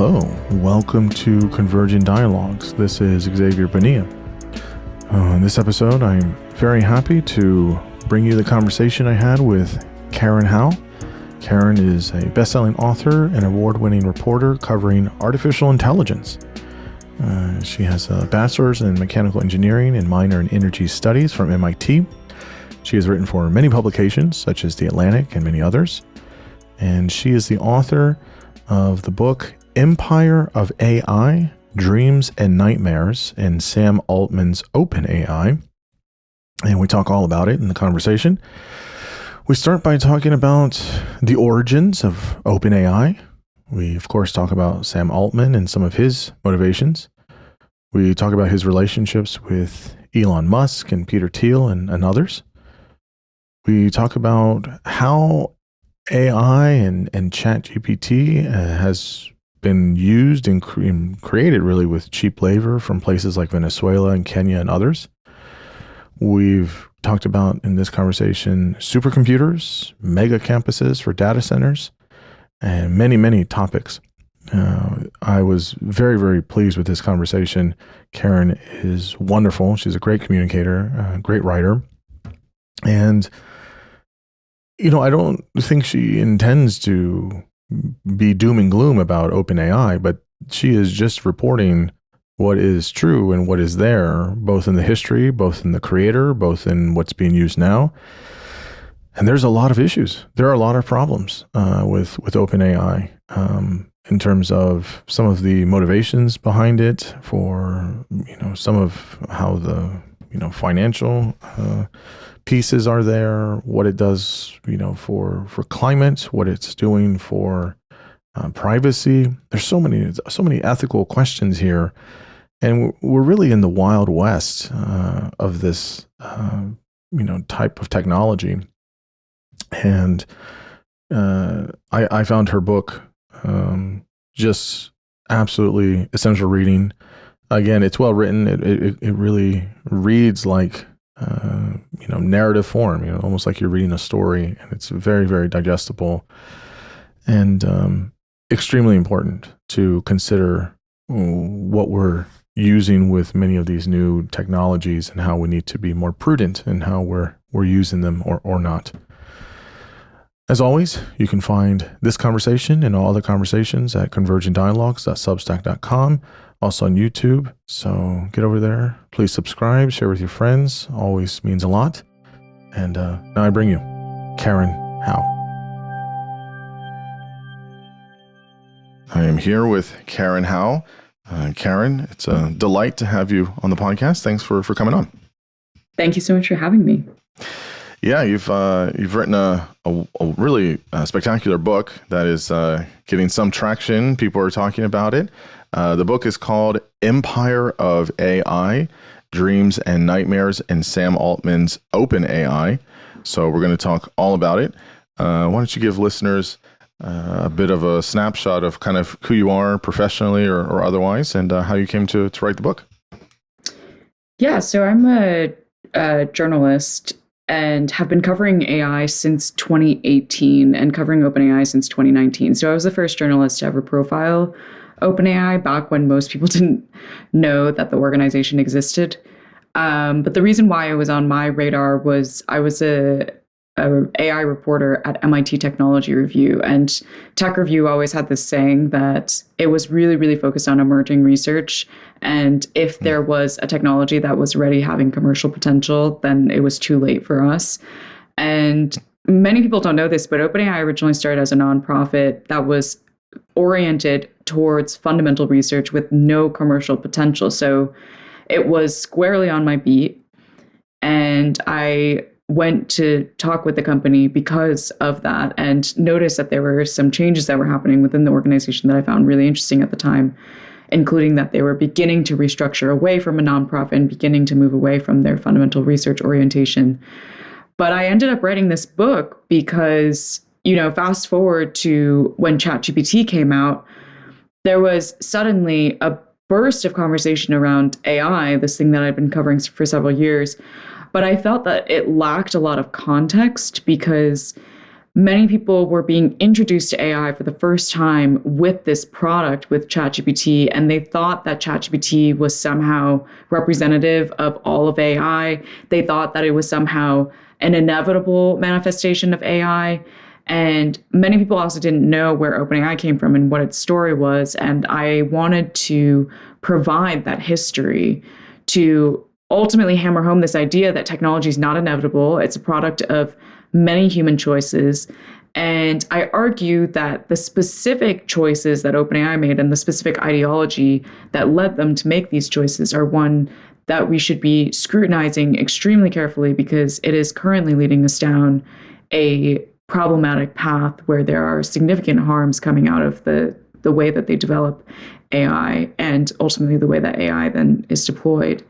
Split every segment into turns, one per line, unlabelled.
Hello, welcome to Convergent Dialogues. This is Xavier Bonilla. In this episode, I'm very happy to bring you the conversation I had with Karen Hao. Karen is a best-selling author and award-winning reporter covering artificial intelligence. She has a bachelor's in mechanical engineering and minor in energy studies from MIT. She has written for many publications, such as The Atlantic and many others. And she is the author of the book Empire of AI, Dreams and Nightmares in Sam Altman's OpenAI. And we talk all about it in the conversation. We start by talking about the origins of OpenAI. We, of course, talk about Sam Altman and some of his motivations. We talk about his relationships with Elon Musk and Peter Thiel and others. We talk about how AI and ChatGPT has been used and created really with cheap labor from places like Venezuela and Kenya and others. We've talked about in this conversation supercomputers, mega campuses for data centers, and many, many topics. I was very, very pleased with this conversation. Karen is wonderful. She's a great communicator, great writer. And, I don't think she intends to be doom and gloom about OpenAI, but she is just reporting what is true and what is there, both in the history, both in the creator, both in what's being used now. And there's a lot of issues. There are a lot of problems with OpenAI in terms of some of the motivations behind it for, some of how the, financial pieces are there, what it does, for climate, what it's doing for privacy. There's so many ethical questions here, and we're really in the wild west of this, type of technology. And I found her book just absolutely essential reading. Again, it's well written. It really reads like narrative form, almost like you're reading a story, and it's very, very digestible and extremely important to consider what we're using with many of these new technologies and how we need to be more prudent in how we're using them or not. As always, you can find this conversation and all other conversations at convergentdialogues.substack.com. Also on YouTube, so get over there. Please subscribe, share with your friends. Always means a lot. And now I bring you Karen Hao. I am here with Karen Hao. Karen, it's a delight to have you on the podcast. Thanks for coming on.
Thank you so much for having me.
Yeah, you've written a really spectacular book that is getting some traction. People are talking about it. The book is called Empire of AI, Dreams and Nightmares in Sam Altman's OpenAI. So we're going to talk all about it. Why don't you give listeners a bit of a snapshot of kind of who you are professionally or otherwise, and how you came to write the book?
Yeah, so I'm a journalist and have been covering AI since 2018 and covering OpenAI since 2019. So I was the first journalist to ever profile OpenAI back when most people didn't know that the organization existed. But the reason why it was on my radar was I was a AI reporter at MIT Technology Review, and Tech Review always had this saying that it was really, really focused on emerging research. And if there was a technology that was already having commercial potential, then it was too late for us. And many people don't know this, but OpenAI originally started as a nonprofit that was oriented towards fundamental research with no commercial potential. So it was squarely on my beat. And I went to talk with the company because of that and noticed that there were some changes that were happening within the organization that I found really interesting at the time, including that they were beginning to restructure away from a nonprofit and beginning to move away from their fundamental research orientation. But I ended up writing this book because, fast forward to when ChatGPT came out, there was suddenly a burst of conversation around AI, this thing that I've been covering for several years. But I felt that it lacked a lot of context because many people were being introduced to AI for the first time with this product, with ChatGPT, and they thought that ChatGPT was somehow representative of all of AI. They thought that it was somehow an inevitable manifestation of AI. And many people also didn't know where OpenAI came from and what its story was. And I wanted to provide that history to ultimately hammer home this idea that technology is not inevitable. It's a product of many human choices. And I argue that the specific choices that OpenAI made and the specific ideology that led them to make these choices are one that we should be scrutinizing extremely carefully, because it is currently leading us down a problematic path where there are significant harms coming out of the way that they develop AI and ultimately the way that AI then is deployed.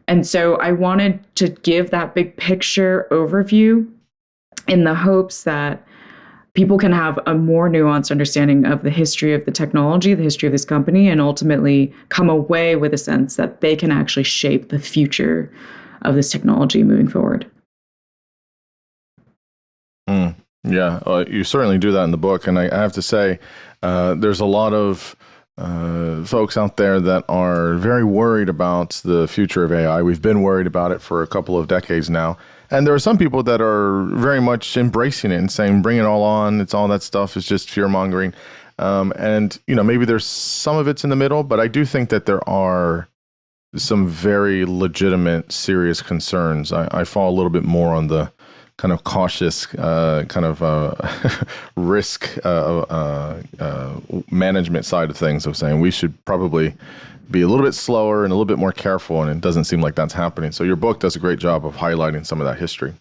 And so I wanted to give that big picture overview in the hopes that people can have a more nuanced understanding of the history of the technology, the history of this company, and ultimately come away with a sense that they can actually shape the future of this technology moving forward.
Yeah, you certainly do that in the book. And I have to say, there's a lot of folks out there that are very worried about the future of AI. We've been worried about it for a couple of decades now. And there are some people that are very much embracing it and saying, bring it all on. It's all that stuff is just fear mongering. And, maybe there's some of it's in the middle, but I do think that there are some very legitimate, serious concerns. I fall a little bit more on the kind of cautious, risk management side of things, of saying we should probably be a little bit slower and a little bit more careful, and it doesn't seem like that's happening. So your book does a great job of highlighting some of that history.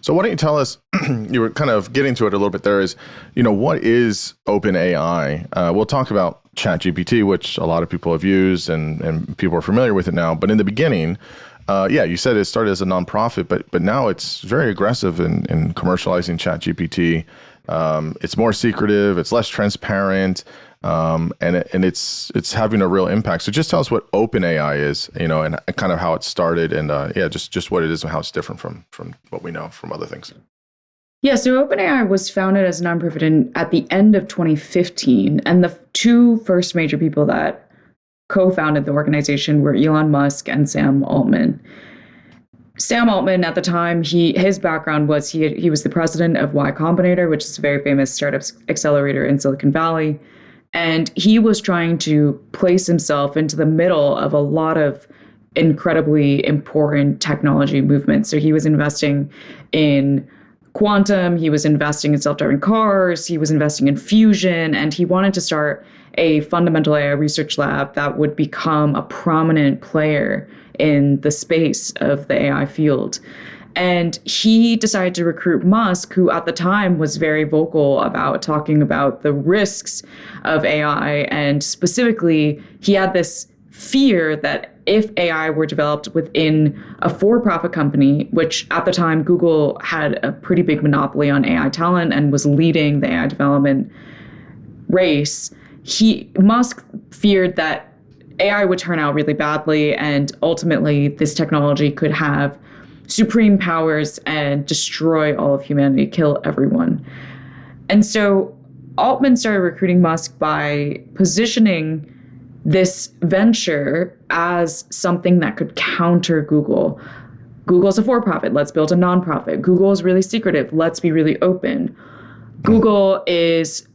So why don't you tell us, you were kind of getting to it a little bit there, is, what is OpenAI? We'll talk about ChatGPT, which a lot of people have used and people are familiar with it now. But in the beginning, you said it started as a nonprofit, but now it's very aggressive in commercializing ChatGPT. It's more secretive, it's less transparent, and it's having a real impact. So just tell us what OpenAI is, and kind of how it started, and just what it is and how it's different from what we know from other things.
Yeah, so OpenAI was founded as a nonprofit at the end of 2015, and the two first major people that co-founded the organization were Elon Musk and Sam Altman. Sam Altman, at the time, his background was he was the president of Y Combinator, which is a very famous startup accelerator in Silicon Valley. And he was trying to place himself into the middle of a lot of incredibly important technology movements. So he was investing in quantum, he was investing in self-driving cars, he was investing in fusion, and he wanted to start a fundamental AI research lab that would become a prominent player in the space of the AI field. And he decided to recruit Musk, who at the time was very vocal about talking about the risks of AI. And specifically, he had this fear that if AI were developed within a for-profit company, which at the time Google had a pretty big monopoly on AI talent and was leading the AI development race, Musk feared that AI would turn out really badly, and ultimately this technology could have supreme powers and destroy all of humanity, kill everyone. And so Altman started recruiting Musk by positioning this venture as something that could counter Google. Google's a for-profit, let's build a nonprofit. Google is really secretive, let's be really open. Google is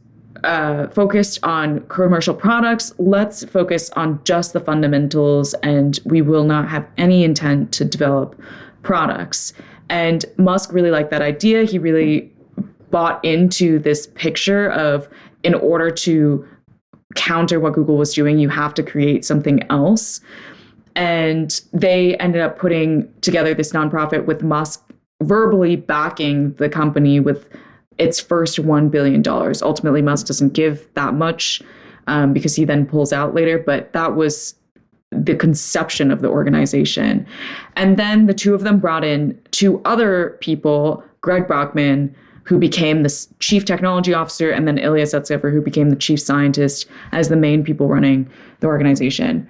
focused on commercial products, let's focus on just the fundamentals, and we will not have any intent to develop products. And Musk really liked that idea. He really bought into this picture of, in order to counter what Google was doing, you have to create something else. And they ended up putting together this nonprofit with Musk verbally backing the company with its first $1 billion. Ultimately, Musk doesn't give that much because he then pulls out later, but that was the conception of the organization. And then the two of them brought in two other people, Greg Brockman, who became the chief technology officer, and then Ilya Sutskever, who became the chief scientist, as the main people running the organization.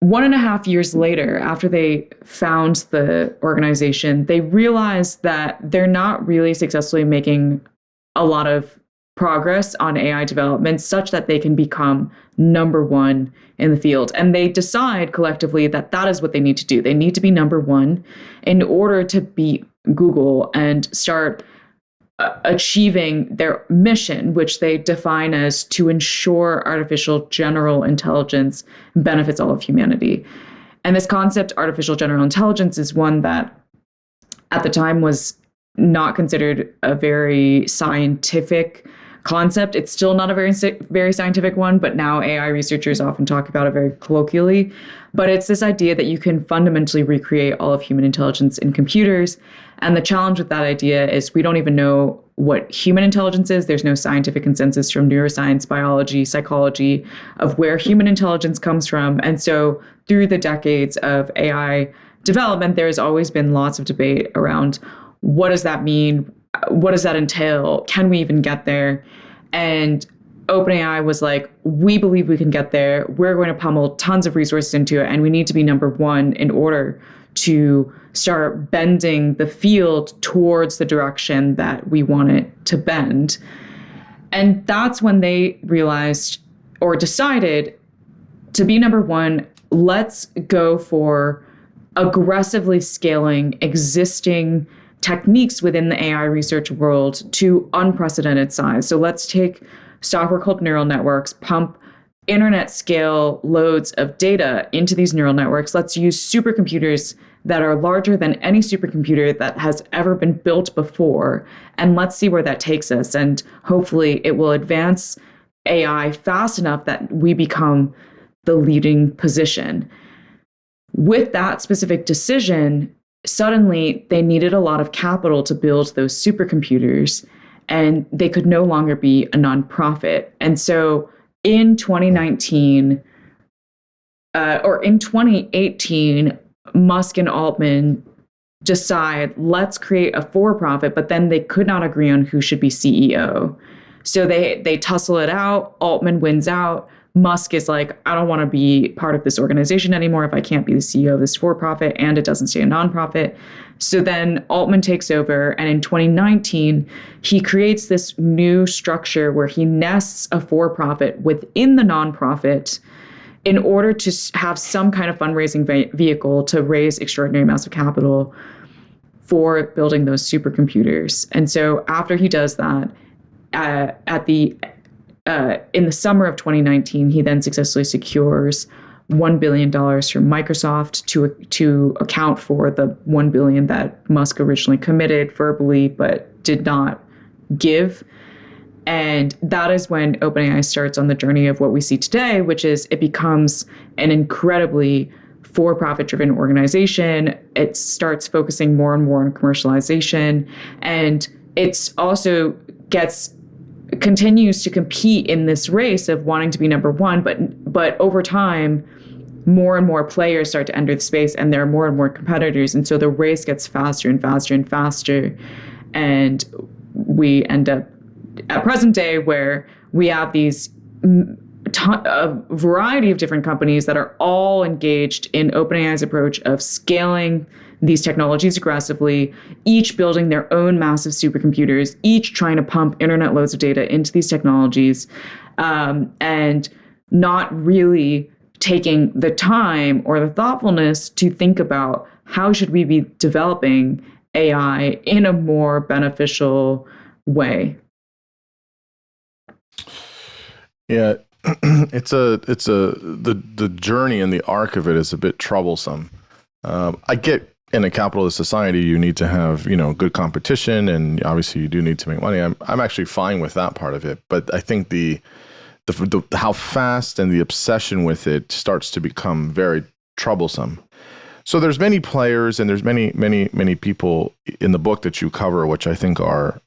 1.5 years later, after they found the organization, they realized that they're not really successfully making a lot of progress on AI development such that they can become number one in the field. And they decide collectively that that is what they need to do. They need to be number one in order to beat Google and start achieving their mission, which they define as to ensure artificial general intelligence benefits all of humanity. And this concept, artificial general intelligence, is one that at the time was not considered a very scientific concept. It's still not a very scientific one, but now AI researchers often talk about it very colloquially. But it's this idea that you can fundamentally recreate all of human intelligence in computers. And the challenge with that idea is we don't even know what human intelligence is. There's no scientific consensus from neuroscience, biology, psychology of where human intelligence comes from. And so through the decades of AI development, there's always been lots of debate around what does that mean? What does that entail? Can we even get there? And OpenAI was like, we believe we can get there. We're going to pummel tons of resources into it. And we need to be number one in order to start bending the field towards the direction that we want it to bend. And that's when they realized or decided to be number one, let's go for aggressively scaling existing techniques within the AI research world to unprecedented size. So let's take software called neural networks, pump internet scale loads of data into these neural networks. Let's use supercomputers that are larger than any supercomputer that has ever been built before. And let's see where that takes us. And hopefully it will advance AI fast enough that we become the leading position. With that specific decision, suddenly they needed a lot of capital to build those supercomputers, and they could no longer be a nonprofit. And so in 2019, or in 2018, Musk and Altman decide, let's create a for-profit, but then they could not agree on who should be CEO. So they tussle it out. Altman wins out. Musk is like, I don't want to be part of this organization anymore if I can't be the CEO of this for-profit and it doesn't stay a nonprofit. So then Altman takes over, and in 2019, he creates this new structure where he nests a for-profit within the nonprofit in order to have some kind of fundraising vehicle to raise extraordinary amounts of capital for building those supercomputers. And so after he does that, in the summer of 2019, he then successfully secures $1 billion from Microsoft to account for the $1 billion that Musk originally committed verbally but did not give. And that is when OpenAI starts on the journey of what we see today, which is it becomes an incredibly for-profit driven organization. It starts focusing more and more on commercialization, and it's also continues to compete in this race of wanting to be number one, but over time, more and more players start to enter the space, and there are more and more competitors, and so the race gets faster and faster and faster, and we end up at present day where we have these a variety of different companies that are all engaged in OpenAI's approach of scaling these technologies aggressively, each building their own massive supercomputers, each trying to pump internet loads of data into these technologies, and not really taking the time or the thoughtfulness to think about how should we be developing AI in a more beneficial way.
Yeah, the journey and the arc of it is a bit troublesome. I get in a capitalist society, you need to have, good competition, and obviously you do need to make money. I'm actually fine with that part of it, but I think the how fast and the obsession with it starts to become very troublesome. So there's many players, and there's many people in the book that you cover, which I think are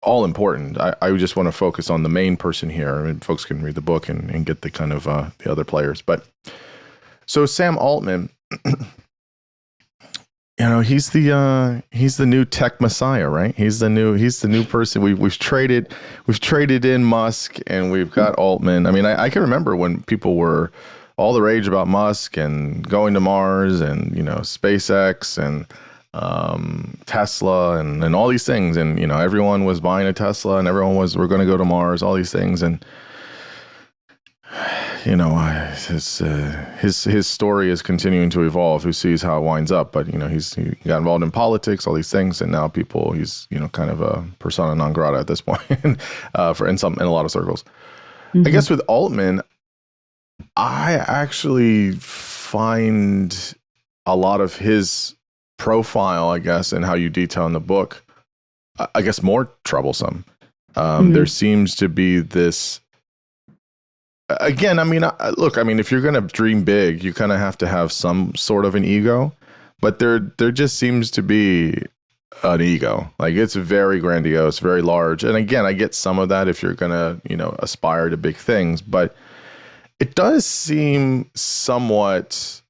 all important. I just want to focus on the main person here. I mean, folks can read the book and get the kind of the other players. But so Sam Altman, he's the new tech messiah, right? He's the new person. We've traded in Musk, and we've got Altman. I mean, I can remember when people were all the rage about Musk and going to Mars and SpaceX, and Tesla and all these things. And, everyone was buying a Tesla and we're going to go to Mars, all these things. And, his story is continuing to evolve. Who sees how it winds up? But, he got involved in politics, all these things. And now he's, kind of a persona non grata at this point in a lot of circles. I guess with Altman, I actually find a lot of his profile, I guess, and how you detail in the book, I guess, more troublesome. There seems to be this, again, if you're going to dream big, you kind of have to have some sort of an ego, but there just seems to be an ego. Like, it's very grandiose, very large. And again, I get some of that if you're going to, aspire to big things, but it does seem somewhat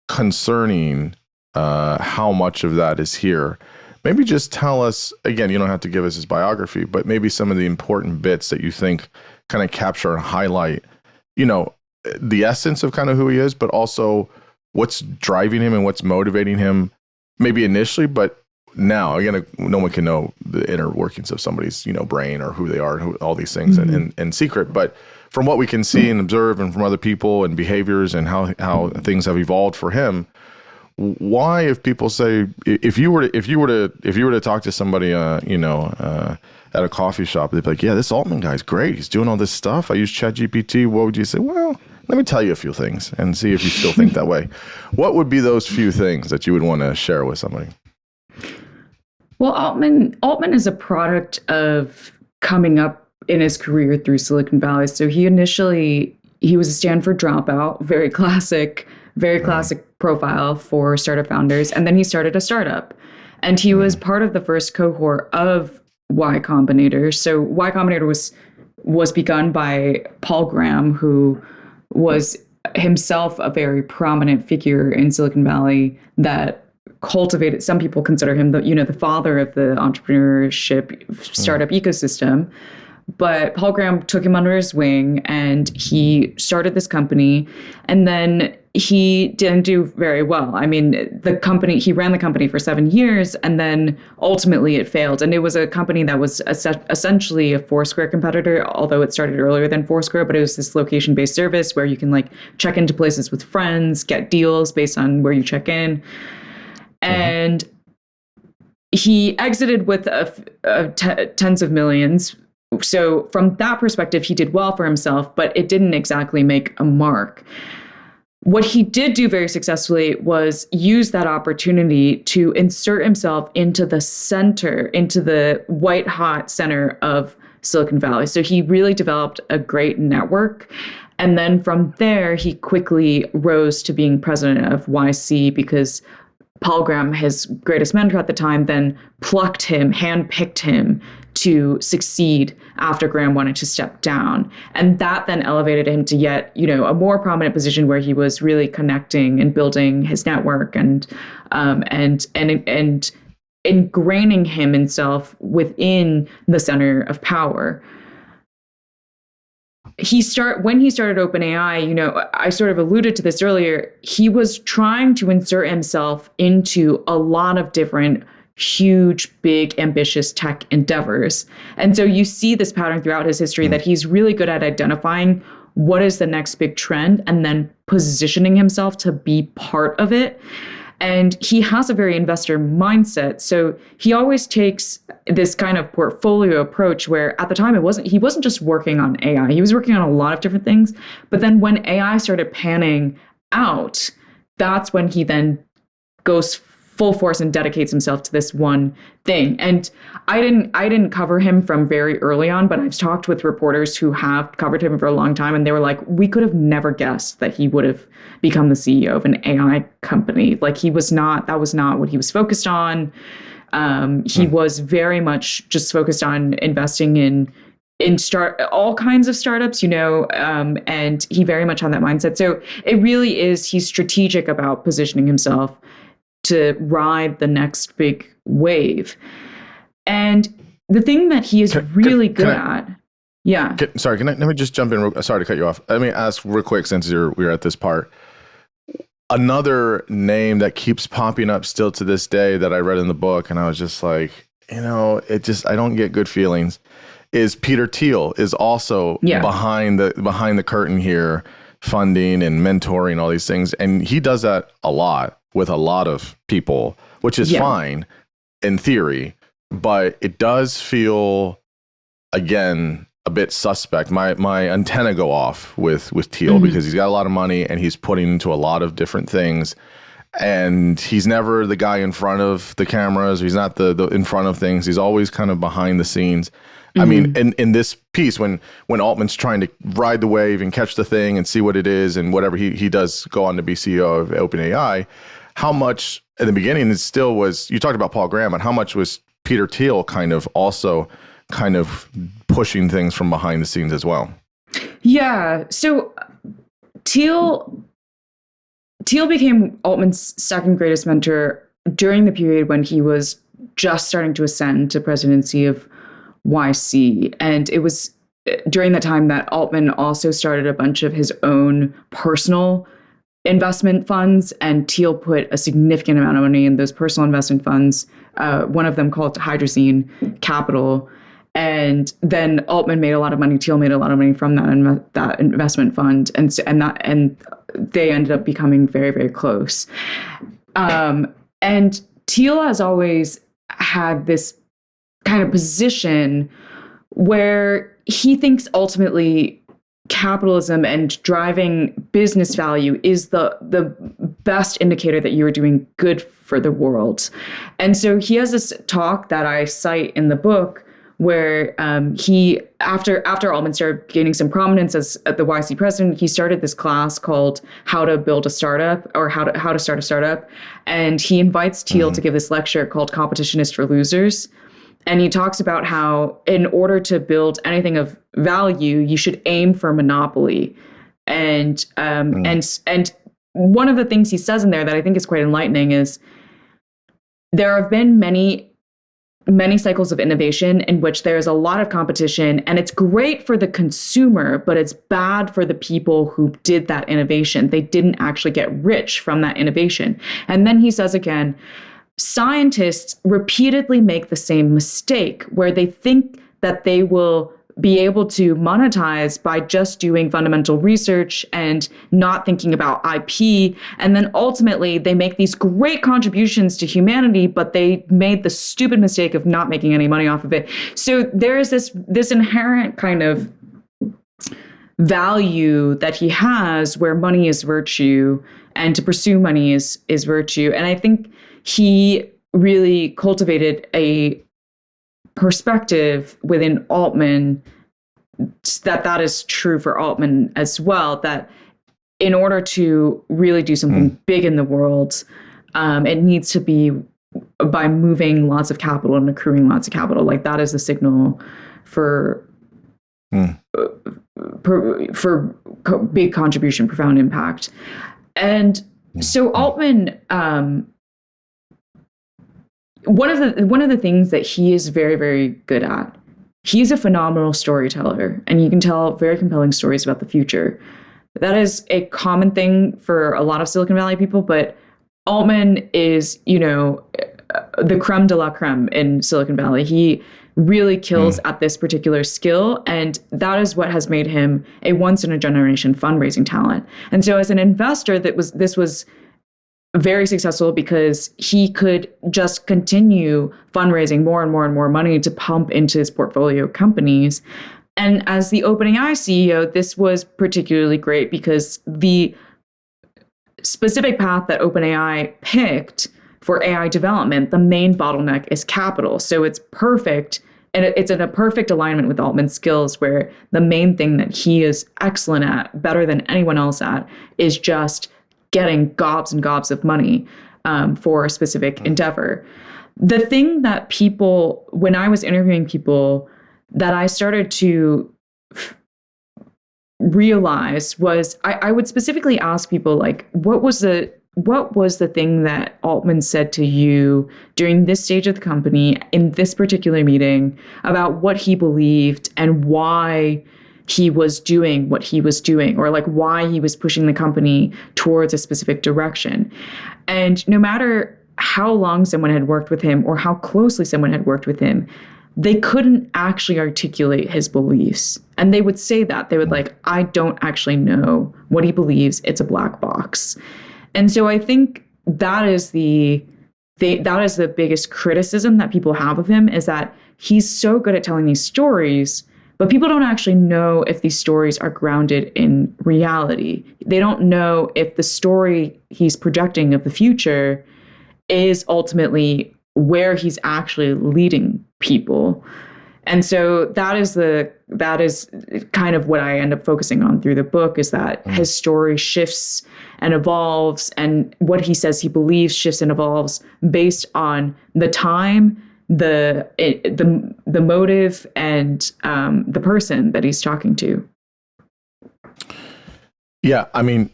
concerning how much of that is here. Maybe just tell us, again, you don't have to give us his biography, but maybe some of the important bits that you think kind of capture and highlight, the essence of kind of who he is, but also what's driving him and what's motivating him, maybe initially, but now, again, no one can know the inner workings of somebody's, brain or who they are, and all these things in secret. But from what we can see and observe, and from other people and behaviors and how things have evolved for him, why, if people say, if you were to talk to somebody, at a coffee shop, they'd be like, yeah, this Altman guy's great. He's doing all this stuff. I use ChatGPT. What would you say? Well, let me tell you a few things and see if you still think that way. What would be those few things that you would want to share with somebody?
Well, Altman is a product of coming up in his career through Silicon Valley. So he was a Stanford dropout, very classic profile for startup founders. And then he started a startup. And he was part of the first cohort of Y Combinator. So Y Combinator was begun by Paul Graham, who was himself a very prominent figure in Silicon Valley that cultivated, some people consider him the father of the entrepreneurship startup ecosystem. But Paul Graham took him under his wing and he started this company, and then he didn't do very well. I mean, he ran the company for 7 years, and then ultimately it failed. And it was a company that was essentially a Foursquare competitor, although it started earlier than Foursquare, but it was this location-based service where you can check into places with friends, get deals based on where you check in. And he exited with tens of millions. So from that perspective, he did well for himself, but it didn't exactly make a mark. What he did do very successfully was use that opportunity to insert himself into the center, into the white hot center of Silicon Valley. So he really developed a great network. And then from there, he quickly rose to being president of YC because Paul Graham, his greatest mentor at the time, then handpicked him to succeed after Graham wanted to step down. And that then elevated him to yet, a more prominent position where he was really connecting and building his network and ingraining himself within the center of power. When he started OpenAI, I sort of alluded to this earlier, he was trying to insert himself into a lot of different huge, big, ambitious tech endeavors. And so you see this pattern throughout his history that he's really good at identifying what is the next big trend and then positioning himself to be part of it. And he has a very investor mindset. So he always takes this kind of portfolio approach where at the time he wasn't just working on AI. He was working on a lot of different things. But then when AI started panning out, that's when he then goes full force and dedicates himself to this one thing. And I didn't cover him from very early on, but I've talked with reporters who have covered him for a long time, and they were like, we could have never guessed that he would have become the CEO of an AI company. Like that was not what he was focused on. He was very much just focused on investing in all kinds of startups, and he very much had that mindset. So it really is, he's strategic about positioning himself to ride the next big wave. And the thing that he is really good at. Yeah.
Let me just jump in. Sorry to cut you off. Let me ask real quick, since we're at this part. another name that keeps popping up still to this day that I read in the book, and I was just like, I don't get good feelings, is Peter Thiel is also behind the curtain here, funding and mentoring all these things. And he does that a lot with a lot of people, which is fine in theory, but it does feel, again, a bit suspect. My antenna go off with Thiel because he's got a lot of money and he's putting into a lot of different things. And he's never the guy in front of the cameras. He's not the in front of things. He's always kind of behind the scenes. I mean, in this piece, when Altman's trying to ride the wave and catch the thing and see what it is and whatever, he does go on to be CEO of OpenAI. How much at the beginning it still was, you talked about Paul Graham, and how much was Peter Thiel kind of pushing things from behind the scenes as well? Yeah.
So Thiel became Altman's second greatest mentor during the period when he was just starting to ascend to presidency of YC. And it was during that time that Altman also started a bunch of his own personal investment funds, and Thiel put a significant amount of money in those personal investment funds, one of them called Hydrazine Capital. And then Altman made a lot of money. Thiel made a lot of money from that investment fund, and they ended up becoming very, very close. And Thiel has always had this kind of position where he thinks ultimately capitalism and driving business value is the best indicator that you are doing good for the world. And so he has this talk that I cite in the book where he, after Altman started gaining some prominence as the YC president, he started this class called How to Build a Startup, or How to Start a Startup. And he invites Thiel to give this lecture called Competition is for Losers. And he talks about how in order to build anything of value, you should aim for monopoly. And one of the things he says in there that I think is quite enlightening is there have been many cycles of innovation in which there's a lot of competition, and it's great for the consumer, but it's bad for the people who did that innovation. They didn't actually get rich from that innovation. And then he says again, scientists repeatedly make the same mistake where they think that they will be able to monetize by just doing fundamental research and not thinking about IP. And then ultimately they make these great contributions to humanity, but they made the stupid mistake of not making any money off of it. So there is this inherent kind of value that he has where money is virtue, and to pursue money is virtue. And I think he really cultivated a perspective within Altman that is true for Altman as well, that in order to really do something big in the world, it needs to be by moving lots of capital and accruing lots of capital. Like that is the signal for big contribution, profound impact. And so Altman, one of the things that he is very, very good at, he's a phenomenal storyteller, and you can tell very compelling stories about the future. That is a common thing for a lot of Silicon Valley people, but Altman is, the creme de la creme in Silicon Valley. He really kills at this particular skill, and that is what has made him a once-in-a-generation fundraising talent. And so as an investor, this was very successful because he could just continue fundraising more and more and more money to pump into his portfolio companies. And as the OpenAI CEO, this was particularly great because the specific path that OpenAI picked for AI development, the main bottleneck is capital. So it's perfect. And it's in a perfect alignment with Altman's skills, where the main thing that he is excellent at, better than anyone else at, is just getting gobs and gobs of money for a specific endeavor. The thing that people, when I was interviewing people, that I started to realize was I would specifically ask people, like, what was the thing that Altman said to you during this stage of the company in this particular meeting about what he believed and why he was doing what he was doing, or like why he was pushing the company towards a specific direction. And no matter how long someone had worked with him or how closely someone had worked with him, they couldn't actually articulate his beliefs. And they would say that. They would like, I don't actually know what he believes. It's a black box. And so I think that is the biggest criticism that people have of him, is that he's so good at telling these stories, but people don't actually know if these stories are grounded in reality. They don't know if the story he's projecting of the future is ultimately where he's actually leading people. And so that is kind of what I end up focusing on through the book, is that his story shifts and evolves, and what he says he believes shifts and evolves based on the time, the motive, and the person that he's talking to.
Yeah, I mean,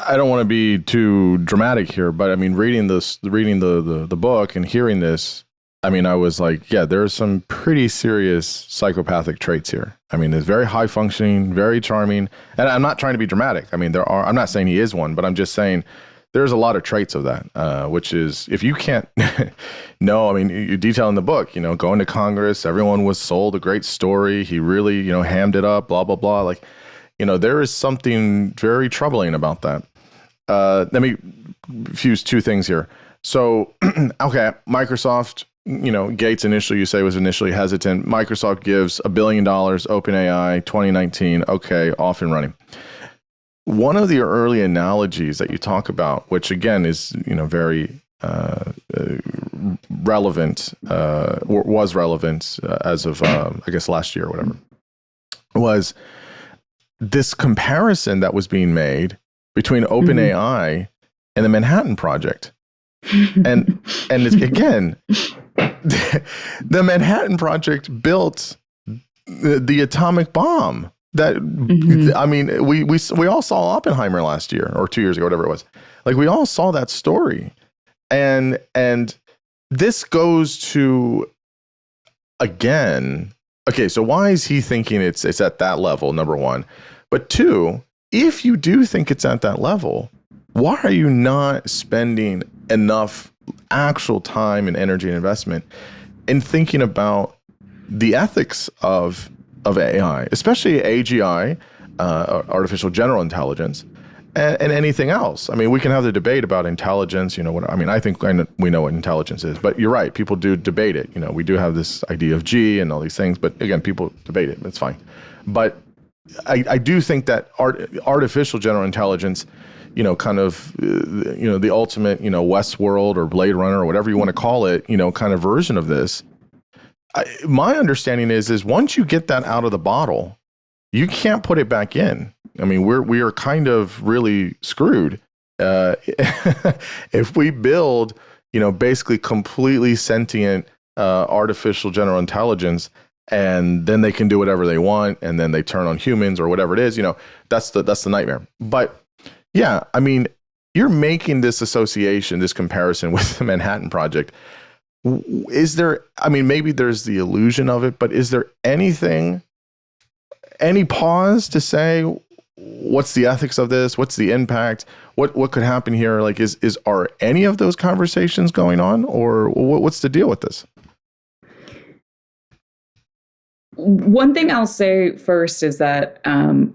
I don't want to be too dramatic here, but I mean, reading the book and hearing this, I mean, I was like, yeah, there's some pretty serious psychopathic traits here. I mean, it's very high functioning, very charming. And I'm not trying to be dramatic. I mean, I'm not saying he is one, but I'm just saying there's a lot of traits of that, which is, if you can't know, I mean, you detail in the book, going to Congress, everyone was sold a great story. He really, hammed it up, blah, blah, blah. Like, there is something very troubling about that. Let me fuse two things here. So, okay, Microsoft, Gates you say was initially hesitant. Microsoft gives $1 billion, OpenAI, 2019, okay, off and running. One of the early analogies that you talk about, which again is, very relevant, or was relevant as of, I guess, last year or whatever, was this comparison that was being made between OpenAI and the Manhattan Project. And it's, again, the Manhattan Project built the atomic bomb that, I mean, we all saw Oppenheimer last year or 2 years ago, whatever it was. Like, we all saw that story. And this goes to, again, okay, so why is he thinking it's at that level, number one? But two, if you do think it's at that level, why are you not spending enough actual time and energy and investment in thinking about the ethics of AI, especially AGI, artificial general intelligence, and anything else? I mean, we can have the debate about intelligence, I think we know what intelligence is, but you're right, people do debate it. We do have this idea of G and all these things, but again, people debate it, that's fine. But I do think that artificial general intelligence, kind of, the ultimate, Westworld or Blade Runner or whatever you want to call it, kind of version of this. My understanding is once you get that out of the bottle, you can't put it back in. I mean, we are kind of really screwed if we build, basically completely sentient artificial general intelligence, and then they can do whatever they want, and then they turn on humans or whatever it is. That's the nightmare. But yeah, I mean, you're making this association, this comparison with the Manhattan Project. Is there, I mean, maybe there's the illusion of it, but is there any pause to say, what's the ethics of this? What's the impact? What could happen here? Like, are any of those conversations going on, or what's the deal with this?
One thing I'll say first is that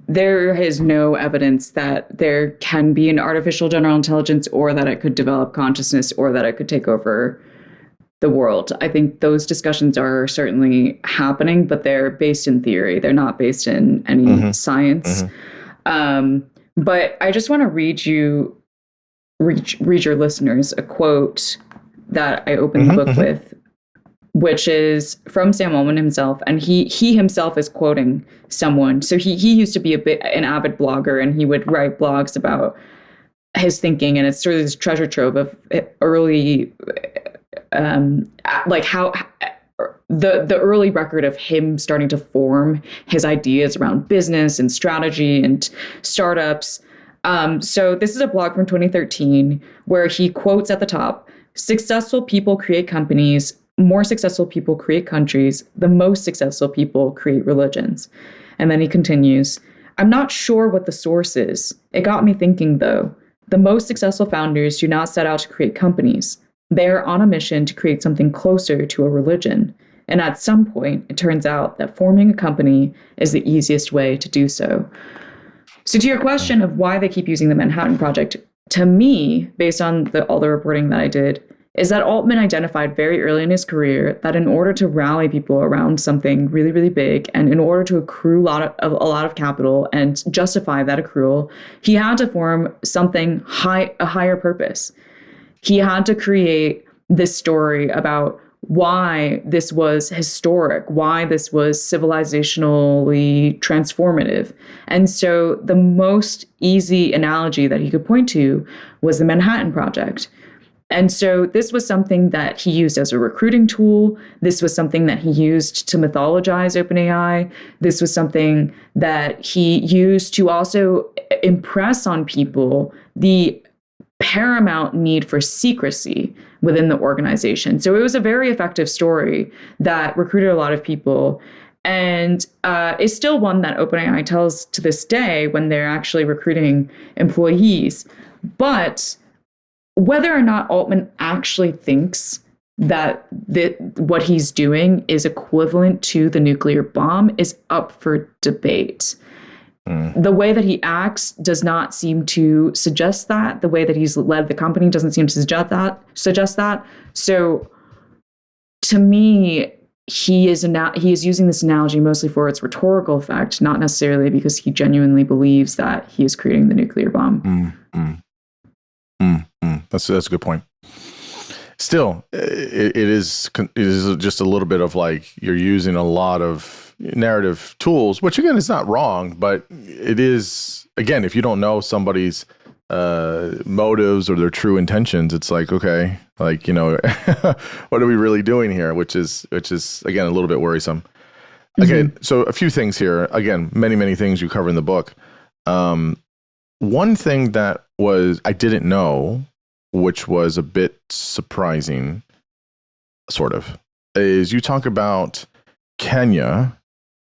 there is no evidence that there can be an artificial general intelligence, or that it could develop consciousness, or that it could take over the world. I think those discussions are certainly happening, but they're based in theory. They're not based in any science. But I just want to read your listeners a quote that I opened the book with, which is from Sam Altman himself. And he himself is quoting someone. So he used to be an avid blogger, and he would write blogs about his thinking. And it's sort of this treasure trove of early, like how the early record of him starting to form his ideas around business and strategy and startups. So this is a blog from 2013 where he quotes at the top, "Successful people create companies. More successful people create countries. The most successful people create religions." And then he continues, I'm not sure what the source is. It got me thinking, though. The most successful founders do not set out to create companies. They are on a mission to create something closer to a religion. And at some point, it turns out that forming a company is the easiest way to do so. So to your question of why they keep using the Manhattan Project, to me, based on all the reporting that I did, is that Altman identified very early in his career that in order to rally people around something really, really big, and in order to accrue a lot of capital and justify that accrual, he had to form something a higher purpose. He had to create this story about why this was historic, why this was civilizationally transformative. And so the most easy analogy that he could point to was the Manhattan Project. And so this was something that he used as a recruiting tool. This was something that he used to mythologize OpenAI. This was something that he used to also impress on people the paramount need for secrecy within the organization. So it was a very effective story that recruited a lot of people, and is still one that OpenAI tells to this day when they're actually recruiting employees. But whether or not Altman actually thinks that what he's doing is equivalent to the nuclear bomb is up for debate. The way that he acts does not seem to suggest that. The way that he's led the company doesn't seem to suggest that. So to me, he is using this analogy mostly for its rhetorical effect, not necessarily because he genuinely believes that he is creating the nuclear bomb.
That's a good point. Still, it is just a little bit of like you're using a lot of narrative tools, which again is not wrong, but it is, again, if you don't know somebody's motives or their true intentions, it's like, okay, like, you know, what are we really doing here? Which is again a little bit worrisome. Okay, so a few things here. Again, many things you cover in the book. One thing that I didn't know, which was a bit surprising, sort of, is you talk about Kenya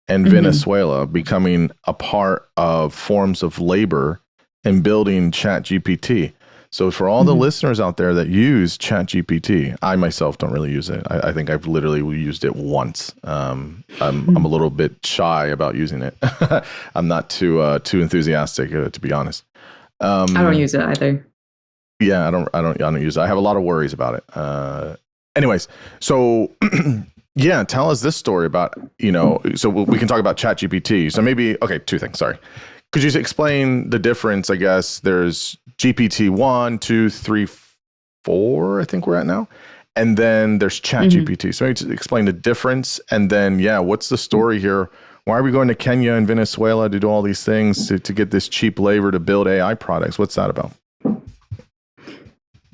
and Venezuela becoming a part of forms of labor in building ChatGPT. So for all the listeners out there that use ChatGPT, I myself don't really use it. I think I've literally used it once. I'm a little bit shy about using it. I'm not too enthusiastic, to be honest.
I don't use it either.
Yeah, I don't use it. I have a lot of worries about it. Anyways, so yeah, tell us this story about, so we can talk about ChatGPT. So maybe, okay, two things, sorry. Could you explain the difference? I guess there's GPT 1, 2, 3, 4, I think we're at now. And then there's ChatGPT. So maybe explain the difference. And then, yeah, what's the story here? Why are we going to Kenya and Venezuela to do all these things to get this cheap labor to build AI products? What's that about?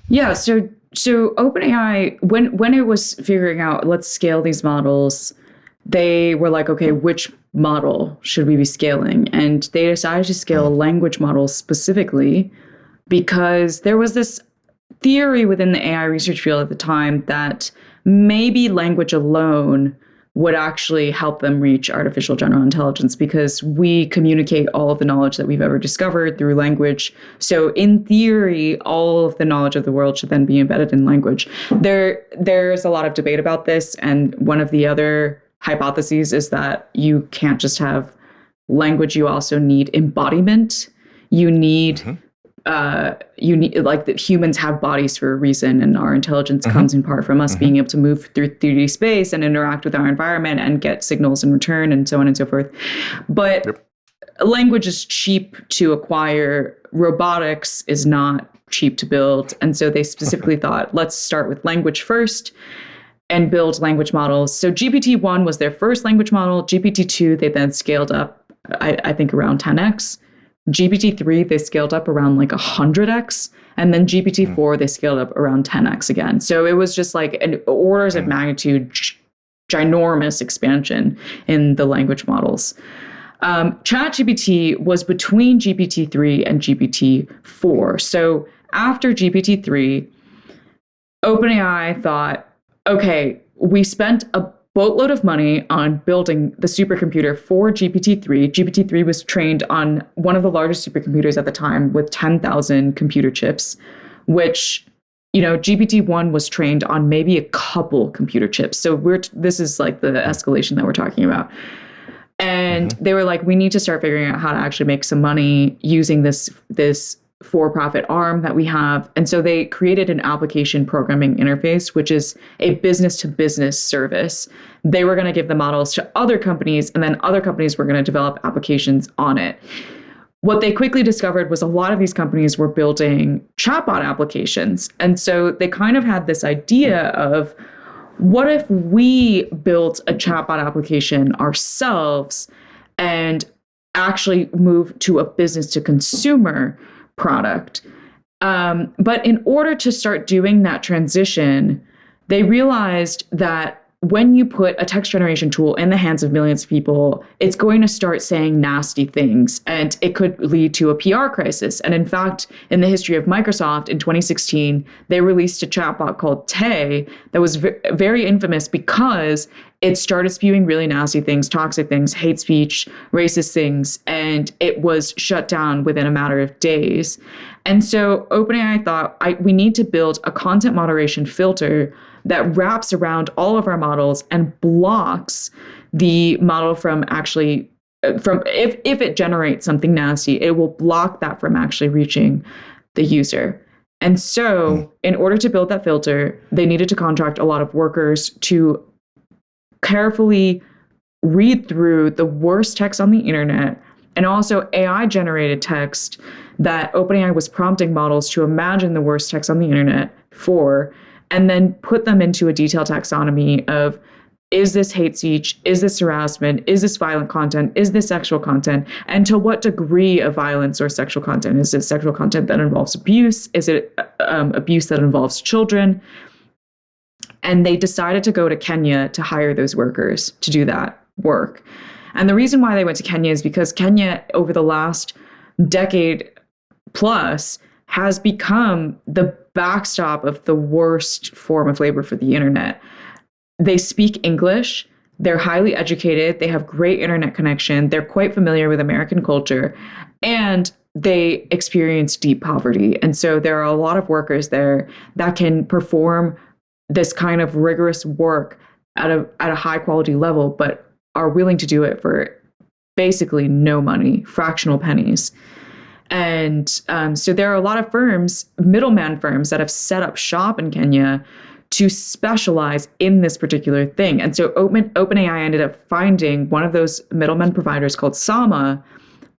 Yeah, so OpenAI, when it was figuring out, let's scale these models, they were like, okay, which model should we be scaling? And they decided to scale language models specifically because there was this theory within the AI research field at the time that maybe language alone would actually help them reach artificial general intelligence because we communicate all of the knowledge that we've ever discovered through language. So in theory, all of the knowledge of the world should then be embedded in language. There's a lot of debate about this. And one of the other hypotheses is that you can't just have language. You also need embodiment. You need like that humans have bodies for a reason, and our intelligence comes in part from us being able to move through 3D space and interact with our environment and get signals in return and so on and so forth. But language is cheap to acquire. Robotics is not cheap to build. And so they specifically thought, let's start with language first and build language models. So GPT-1 was their first language model. GPT-2, they then scaled up, I think, around 10x. GPT-3, they scaled up around like 100x. And then GPT-4, they scaled up around 10x again. So it was just like an orders of magnitude, ginormous expansion in the language models. ChatGPT was between GPT-3 and GPT-4. So after GPT-3, OpenAI thought, okay, we spent a boatload of money on building the supercomputer for GPT-3. GPT-3 was trained on one of the largest supercomputers at the time with 10,000 computer chips, which, GPT-1 was trained on maybe a couple computer chips. So this is like the escalation that we're talking about. And they were like, we need to start figuring out how to actually make some money using this for-profit arm that we have. And so they created an application programming interface, which is a business-to-business service. They were going to give the models to other companies, and then other companies were going to develop applications on it. What they quickly discovered was a lot of these companies were building chatbot applications. And so they kind of had this idea of, what if we built a chatbot application ourselves and actually move to a business-to-consumer product? But in order to start doing that transition, they realized that when you put a text generation tool in the hands of millions of people, it's going to start saying nasty things, and it could lead to a PR crisis. And in fact, in the history of Microsoft in 2016, they released a chatbot called Tay that was very infamous because it started spewing really nasty things, toxic things, hate speech, racist things, and it was shut down within a matter of days. And so OpenAI thought, we need to build a content moderation filter that wraps around all of our models and blocks the model from actually, if it generates something nasty, it will block that from actually reaching the user. And so in order to build that filter, they needed to contract a lot of workers to carefully read through the worst text on the internet, and also AI generated text that OpenAI was prompting models to imagine the worst text on the internet for, and then put them into a detailed taxonomy of, is this hate speech? Is this harassment? Is this violent content? Is this sexual content? And to what degree of violence or sexual content? Is it sexual content that involves abuse? Is it abuse that involves children? And they decided to go to Kenya to hire those workers to do that work. And the reason why they went to Kenya is because Kenya, over the last decade plus, has become the backstop of the worst form of labor for the internet. They speak English, they're highly educated, they have great internet connection, they're quite familiar with American culture, and they experience deep poverty. And so there are a lot of workers there that can perform this kind of rigorous work at a high quality level, but are willing to do it for basically no money, fractional pennies. And so there are a lot of firms, middleman firms, that have set up shop in Kenya to specialize in this particular thing. And so OpenAI ended up finding one of those middleman providers called Sama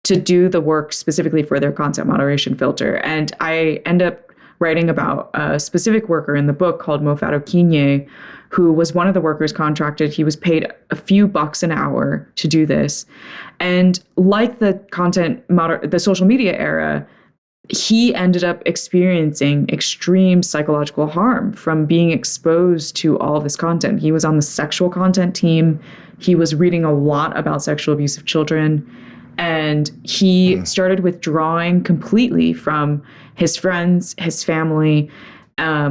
to do the work specifically for their content moderation filter. And I end up writing about a specific worker in the book called Mofato Kinye, who was one of the workers contracted. He was paid a few bucks an hour to do this. And like the the social media era, he ended up experiencing extreme psychological harm from being exposed to all of this content. He was on the sexual content team. He was reading a lot about sexual abuse of children. And he started withdrawing completely from his friends, his family,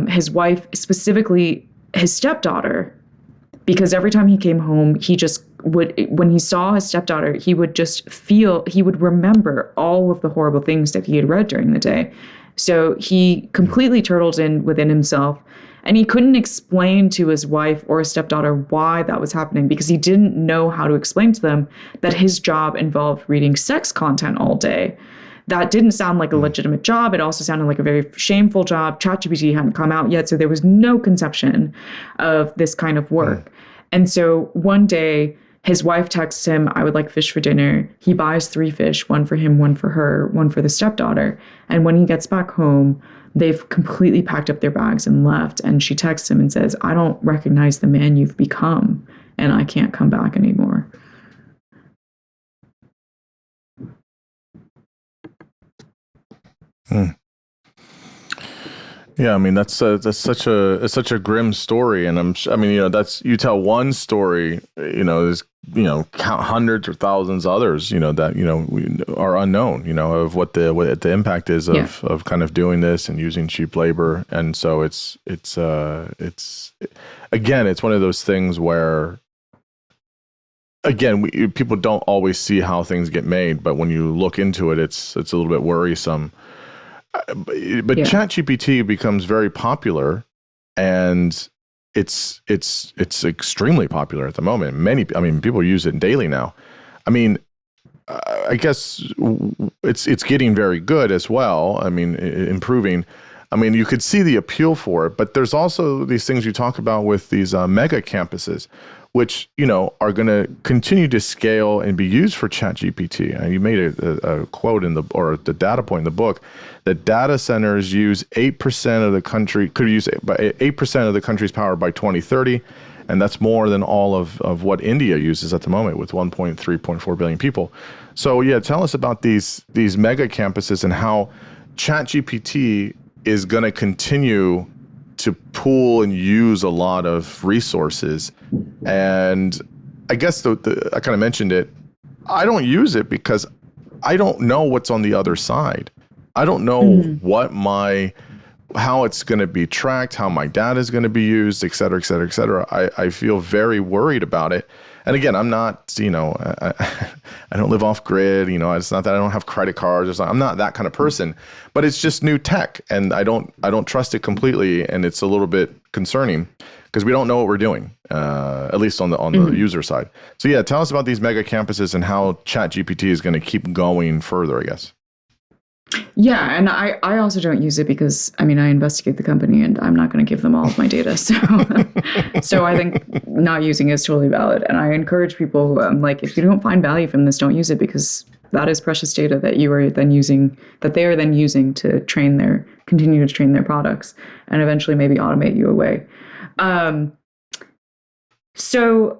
his wife, specifically his stepdaughter, because every time he came home, he just would, when he saw his stepdaughter, he would remember all of the horrible things that he had read during the day. So he completely turtled in within himself, and he couldn't explain to his wife or his stepdaughter why that was happening, because he didn't know how to explain to them that his job involved reading sex content all day. That didn't sound like a legitimate job. It also sounded like a very shameful job. ChatGPT hadn't come out yet, so there was no conception of this kind of work. And so one day, his wife texts him, "I would like fish for dinner." He buys 3 fish, one for him, one for her, one for the stepdaughter. And when he gets back home, they've completely packed up their bags and left. And she texts him and says, "I don't recognize the man you've become, and I can't come back anymore."
Yeah, I mean that's such a grim story, and that's, you tell one story, there's hundreds or thousands others, that are unknown, of what the impact is of kind of doing this and using cheap labor, and so it's again, it's one of those things where again, people don't always see how things get made, but when you look into it, it's a little bit worrisome. But ChatGPT becomes very popular, and it's extremely popular at the moment. People use it daily now. I mean, I guess it's getting very good as well. I mean, improving. I mean, you could see the appeal for it, but there's also these things you talk about with these mega campuses, which, are going to continue to scale and be used for ChatGPT. And you made a quote the data point in the book that data centers use 8% of the country, could use 8% of the country's power by 2030. And that's more than all of what India uses at the moment with 1.3.4 billion people. So yeah, tell us about these mega campuses and how ChatGPT is going to continue to pool and use a lot of resources. And I guess I kind of mentioned it. I don't use it because I don't know what's on the other side. I don't know how it's going to be tracked, how my data is going to be used, et cetera, et cetera, et cetera. I feel very worried about it. And again, I'm not, I don't live off grid. It's not that I don't have credit cards. I'm not that kind of person. But it's just new tech, and I don't trust it completely. And it's a little bit concerning because we don't know what we're doing, at least on the user side. So yeah, tell us about these mega campuses and how ChatGPT is going to keep going further, I guess.
Yeah, and I also don't use it because, I investigate the company and I'm not going to give them all of my data. So I think not using it is totally valid. And I encourage people, if you don't find value from this, don't use it, because that is precious data that you are then using, that they are then using to continue to train their products and eventually maybe automate you away. So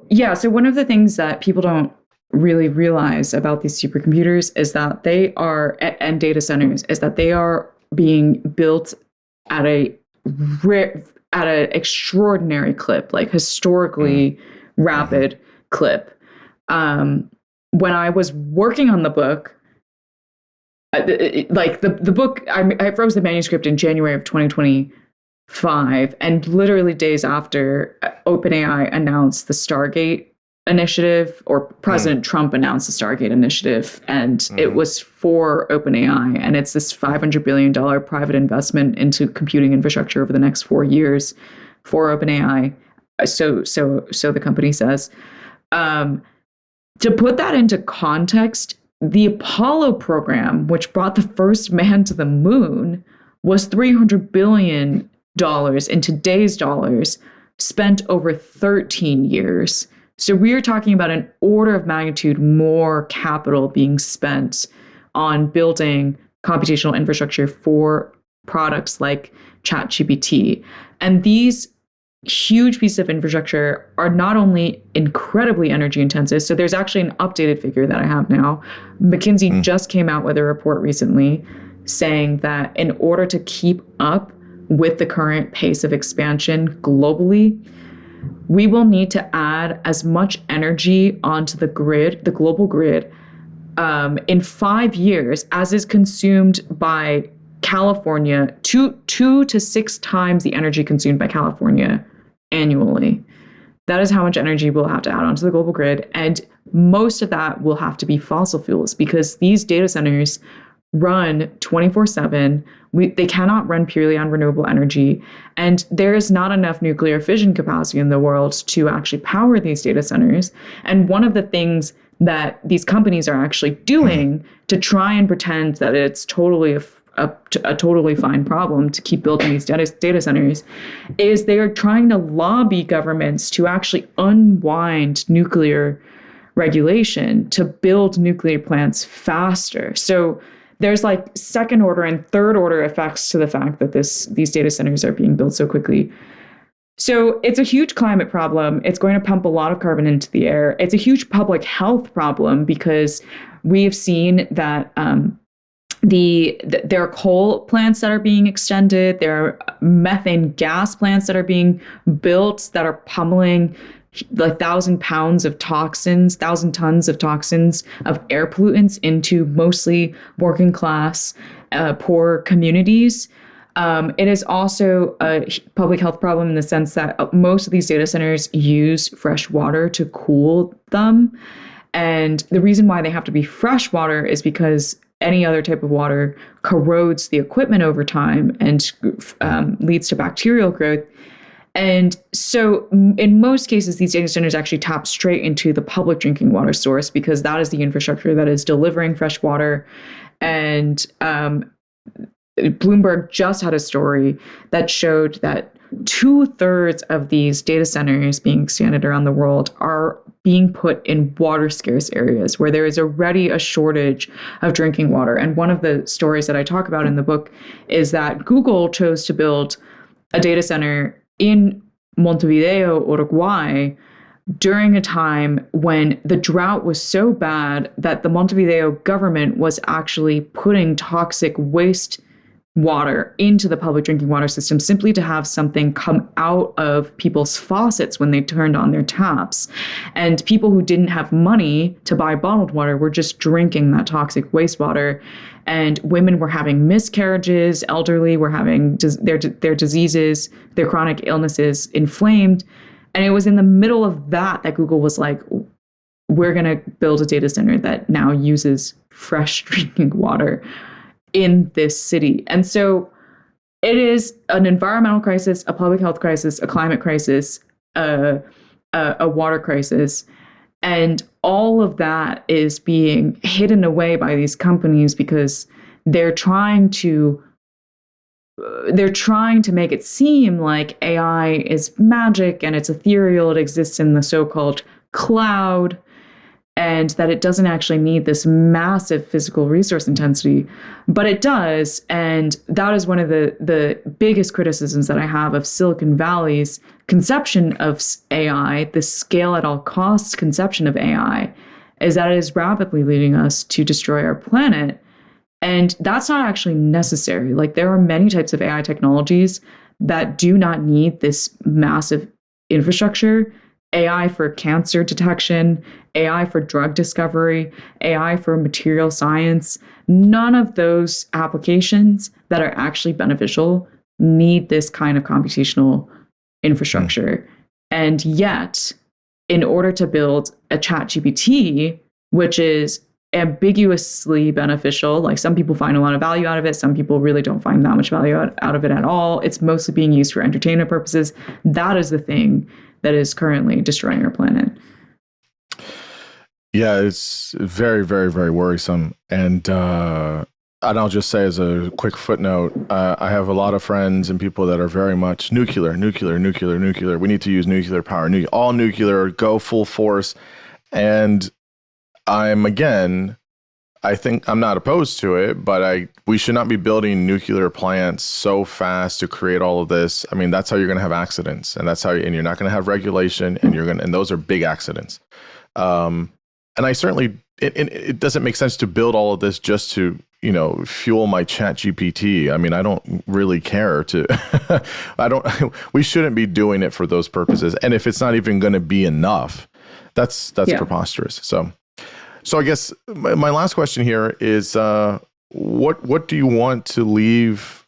one of the things that people don't really realize about these supercomputers is that they are, and data centers, is that they are being built at an extraordinary clip, like historically rapid clip. When I was working on the book, the book, I froze the manuscript in January of 2025, and literally days after, OpenAI announced the Stargate initiative, or President Trump announced the Stargate initiative, and it was for OpenAI, and it's this $500 billion private investment into computing infrastructure over the next 4 years for OpenAI. So the company says. To put that into context, the Apollo program, which brought the first man to the moon, was $300 billion in today's dollars, spent over 13 years. So we are talking about an order of magnitude more capital being spent on building computational infrastructure for products like ChatGPT. And these huge pieces of infrastructure are not only incredibly energy intensive. So there's actually an updated figure that I have now. McKinsey just came out with a report recently saying that in order to keep up with the current pace of expansion globally, we will need to add as much energy onto the grid, the global grid, in 5 years as is consumed by California, two to 6 times the energy consumed by California annually. That is how much energy we'll have to add onto the global grid. And most of that will have to be fossil fuels, because these data centers run 24/7. They cannot run purely on renewable energy. And there is not enough nuclear fission capacity in the world to actually power these data centers. And one of the things that these companies are actually doing to try and pretend that it's totally a totally fine problem to keep building these data centers is they are trying to lobby governments to actually unwind nuclear regulation to build nuclear plants faster. So there's like second order and third order effects to the fact that these data centers are being built so quickly. So it's a huge climate problem. It's going to pump a lot of carbon into the air. It's a huge public health problem because we've seen that there are coal plants that are being extended. There are methane gas plants that are being built that are pummeling 1,000 pounds of toxins, 1,000 tons of toxins of air pollutants into mostly working class, poor communities. It is also a public health problem in the sense that most of these data centers use fresh water to cool them. And the reason why they have to be fresh water is because any other type of water corrodes the equipment over time and leads to bacterial growth. And so in most cases, these data centers actually tap straight into the public drinking water source because that is the infrastructure that is delivering fresh water. And Bloomberg just had a story that showed that 2/3 of these data centers being expanded around the world are being put in water scarce areas where there is already a shortage of drinking water. And one of the stories that I talk about in the book is that Google chose to build a data center in Montevideo, Uruguay, during a time when the drought was so bad that the Montevideo government was actually putting toxic waste water into the public drinking water system simply to have something come out of people's faucets when they turned on their taps. And people who didn't have money to buy bottled water were just drinking that toxic wastewater. And women were having miscarriages, elderly were having their diseases, their chronic illnesses inflamed. And it was in the middle of that Google was like, we're going to build a data center that now uses fresh drinking water in this city. And so it is an environmental crisis, a public health crisis, a climate crisis, a water crisis. And all of that is being hidden away by these companies because they're trying to make it seem like AI is magic and it's ethereal. It exists in the so-called cloud, and that it doesn't actually need this massive physical resource intensity, but it does. And that is one of the biggest criticisms that I have of Silicon Valley's conception of AI, the scale at all costs conception of AI, is that it is rapidly leading us to destroy our planet. And that's not actually necessary. Like, there are many types of AI technologies that do not need this massive infrastructure. AI for cancer detection, AI for drug discovery, AI for material science. None of those applications that are actually beneficial need this kind of computational infrastructure. And yet, in order to build a ChatGPT, which is ambiguously beneficial, like some people find a lot of value out of it, some people really don't find that much value out of it at all. It's mostly being used for entertainment purposes. That is the thing that is currently destroying our planet.
Yeah, it's very, very, very worrisome. And I'll just say as a quick footnote, I have a lot of friends and people that are very much nuclear. We need to use nuclear power, all nuclear, go full force. And I think I'm not opposed to it, but we should not be building nuclear plants so fast to create all of this. I mean, that's how you're going to have accidents, and and you're not going to have regulation, and those are big accidents. And I certainly, it doesn't make sense to build all of this just to, fuel my ChatGPT. I mean, I don't really care we shouldn't be doing it for those purposes. And if it's not even going to be enough, that's preposterous. So I guess my last question here is, what do you want to leave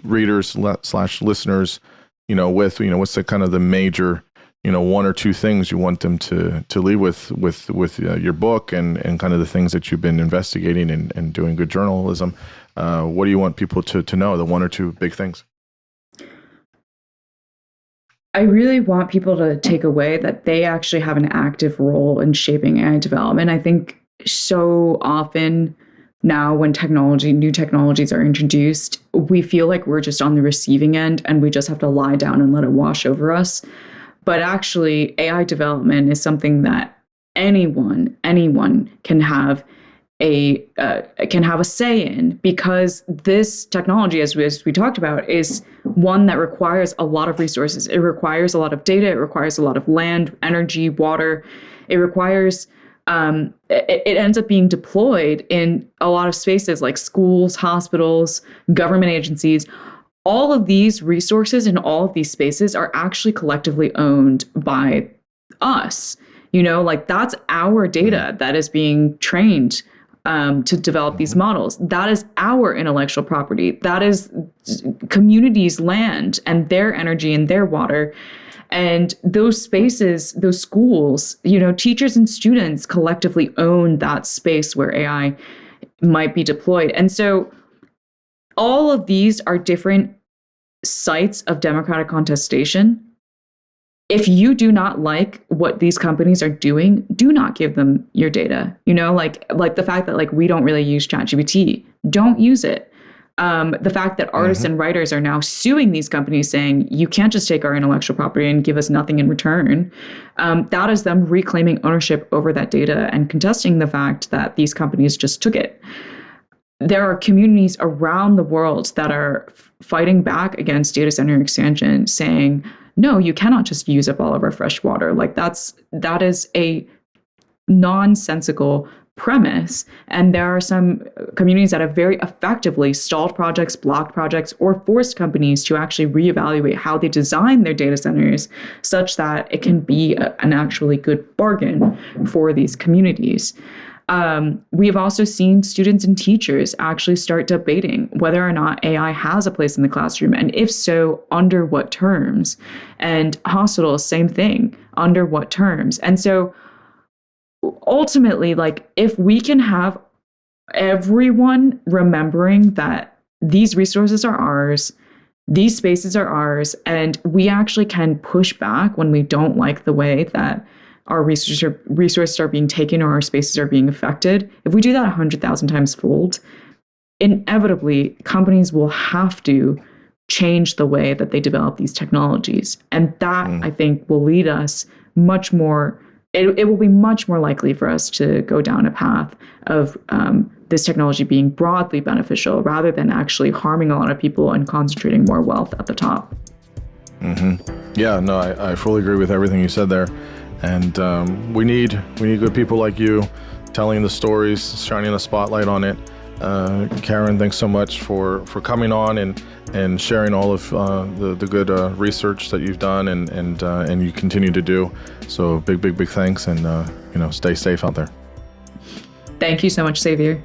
readers / listeners, with, what's the kind of the major, one or two things you want them to leave with your book and kind of the things that you've been investigating and doing good journalism? What do you want people to know, the one or two big things?
I really want people to take away that they actually have an active role in shaping AI development. I think so often now when new technologies are introduced, we feel like we're just on the receiving end and we just have to lie down and let it wash over us. But actually, AI development is something that anyone can have a say in, because this technology, as we talked about, is one that requires a lot of resources. It requires a lot of data. It requires a lot of land, energy, water. It requires it ends up being deployed in a lot of spaces like schools, hospitals, government agencies. All of these resources in all of these spaces are actually collectively owned by us. Like, that's our data that is being trained to develop these models. That is our intellectual property. That is communities' land and their energy and their water. And those spaces, those schools, teachers and students collectively own that space where AI might be deployed. And so all of these are different sites of democratic contestation. If you do not like what these companies are doing, do not give them your data. Like the fact that we don't really use ChatGPT, don't use it. The fact that artists and writers are now suing these companies saying, you can't just take our intellectual property and give us nothing in return. That is them reclaiming ownership over that data and contesting the fact that these companies just took it. There are communities around the world that are fighting back against data center expansion, saying, no, you cannot just use up all of our fresh water. That is a nonsensical premise. And there are some communities that have very effectively stalled projects, blocked projects, or forced companies to actually reevaluate how they design their data centers such that it can be an actually good bargain for these communities. We have also seen students and teachers actually start debating whether or not AI has a place in the classroom, and if so, under what terms. And hospitals, same thing, under what terms. And so ultimately, if we can have everyone remembering that these resources are ours, these spaces are ours, and we actually can push back when we don't like the way that our resources are being taken or our spaces are being affected. If we do that 100,000 times fold, inevitably companies will have to change the way that they develop these technologies. And that, I think, will lead us much more. It will be much more likely for us to go down a path of this technology being broadly beneficial rather than actually harming a lot of people and concentrating more wealth at the top.
Yeah, no, I fully agree with everything you said there. And we need good people like you telling the stories, shining a spotlight on it. Karen, thanks so much for coming on and sharing all of the good research that you've done and you continue to do. So big thanks, and stay safe out there.
Thank you so much, Xavier.